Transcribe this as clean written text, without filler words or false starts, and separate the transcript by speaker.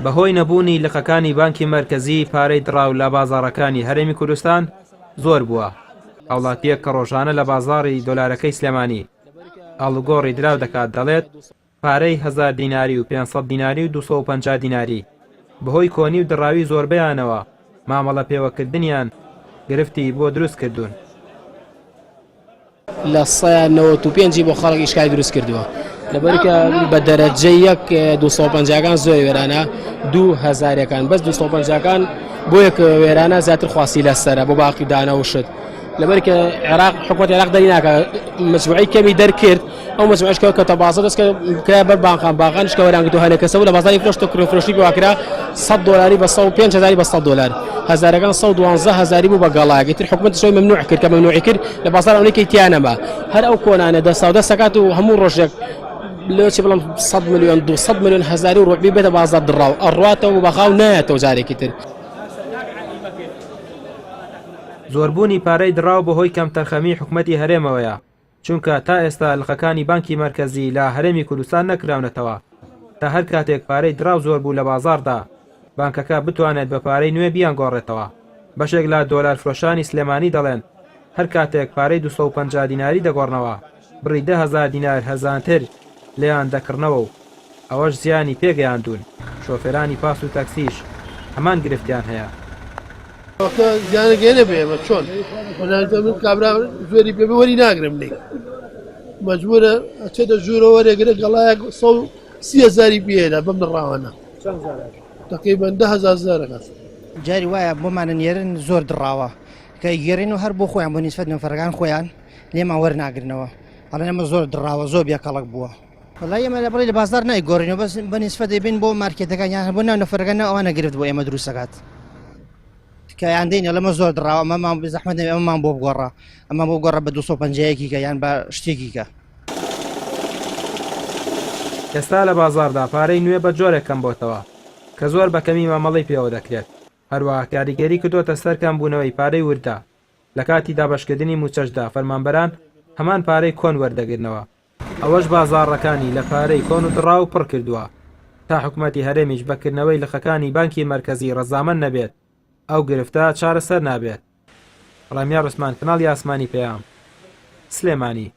Speaker 1: بەهۆی نەبوونی لقەکانی بانکی مرکزی پارەی دراو لە بازاڕەکانی هەرێمی کوردستان زۆر بووە. هاوڵاتیەک کە ڕۆژانە لە بازاڕی دۆلارەکەی سلێمانی ئاڵوگۆڕی دراو دەکات دەڵێت پارەی 1000 دیناری و 500 دیناری و 250 دیناری بەهۆی کۆنی و دڕاوی زۆربەیانەوە مامەڵە پێوەکردنیان گرفتی بۆ دروست کردوون.
Speaker 2: لە 195 بۆ خەڵک ئیشکای دروست کردووە لەبەرکە بە دەرەجە یەک 250کان زۆر وێرانە 2000کان بەس 250کان بۆ یەک وێرانە زیاتر خواسی لەسەرە بۆ باقی دانە و شت لەبەرکە عێراق حکومەتی عێراق دەری ناکات مجموعی کەمی دەرکرد ئەو مجموعەشکەوە کە تەبازە دەستکرا بەر باغانشکە وەرانگرتو هەلێکەسەوە لە بازاری فرۆشت و کرۆفرۆشی پێواکرا 100 دلاری بە 5000 بە 100 دلار هەزارەکان 112,000 بوو بە گەڵایەکی تر حکومەتیشەوەی ممنوع کرد کە ممنوعی کرد لە بازار ئەوەی تیانەما هەر ئەو کۆنانە دەساو دەسەکات و هەموو ڕۆژێک لە چی بڵم 100 میلیۆن 200 میلیۆن هەزاری و ڕۆبی بێتە بازار دڕاو ئەڕواتەوە بەخاو نایەتەوە جارێکی تر.
Speaker 1: زۆربوونی پارەی دراو بەهۆی کەم تەرخەمی حکومەتی هەرێمەوەیە چونکە تا ئێستا لقەکانی بانکی مرکزی لە هەرێمی کوردستان نەکراونەتەوە تا هەر کاتێک پارەی دراو زۆر بوو لە بازاردا بانکەکە بتوانێت بە پارەی نوێ بیانگۆڕێتەوە. بەشێک لە دۆلار فرۆشانی سلێمانی دەڵێن هەر کاتێک پارەی 250 دیناری دەگۆڕنەوە بڕی 10,000 دینار هەزانتر لێیان دەکردنەوە و ئەوەش زیانی پێگەیاندون. شۆفێرانی پاس و تەکسیش هەمان گرفتیان هەیە.
Speaker 3: زیانەگەێنە بێمە چۆن کابرا زۆری پێ وەری ناگرم لێ مەجبورە ئەچێتە ژوورە وەرێگرە گەڵایەک 130,000 پێێدا بەم ڕاوانە تقریبان 10,000
Speaker 4: جاری وایە بۆمانە نێرن زۆر دڕاوە کە گێڕین و هەر بۆ خۆیان بۆ نیسبەت نەفەرەکان خۆیان لێمان وەرناگرنەوە ئەڵێ ئەمە زۆر دڕاوە زۆر بێکەڵک بووە وەڵای ئێمە لە بڕی لە بازار نایگۆڕینەوە بەس بە نیسبەت دەبین بۆ مارکێتەکان یان بۆ ناو نەفەرەکان ئەوانە گرفت بۆ ئێمە دروستەکات کەیان دەینە لەمە زۆر دڕاوە ئەمەمان زەحمەت ئەمەمان بۆ بگۆڕە ئەمە بۆ گۆڕە بە 250 کە یان بە شتێکی کە.
Speaker 1: ئێستا لە بازاردا پارەی نوێ بە جۆرێک کەم بۆتەوە کە زۆر بەکەمی مامەڵی پێوە دەکرێت. هەروەها کاریگەری کردوتە سەر کەمبوونەوەی پارەی وردا لە کاتی دابەشکردنی موچەشدا فەرمانبەران هەمان پارەی کۆن وەردەگرنەوە. ئەوەش بازاڕەکانی لە پارەی کۆن و دڕاو پڕ کردووە تا حکومەتی هەرێمیش بەکردنەوەی لقەکانی بانکی مرکزی ڕەزامەند نەبێت ئەو گرفتە چارەسەر نابێت. ڕەمیار عوسمان، کەناڵی ئاسمانی پێیام، سلێمانی.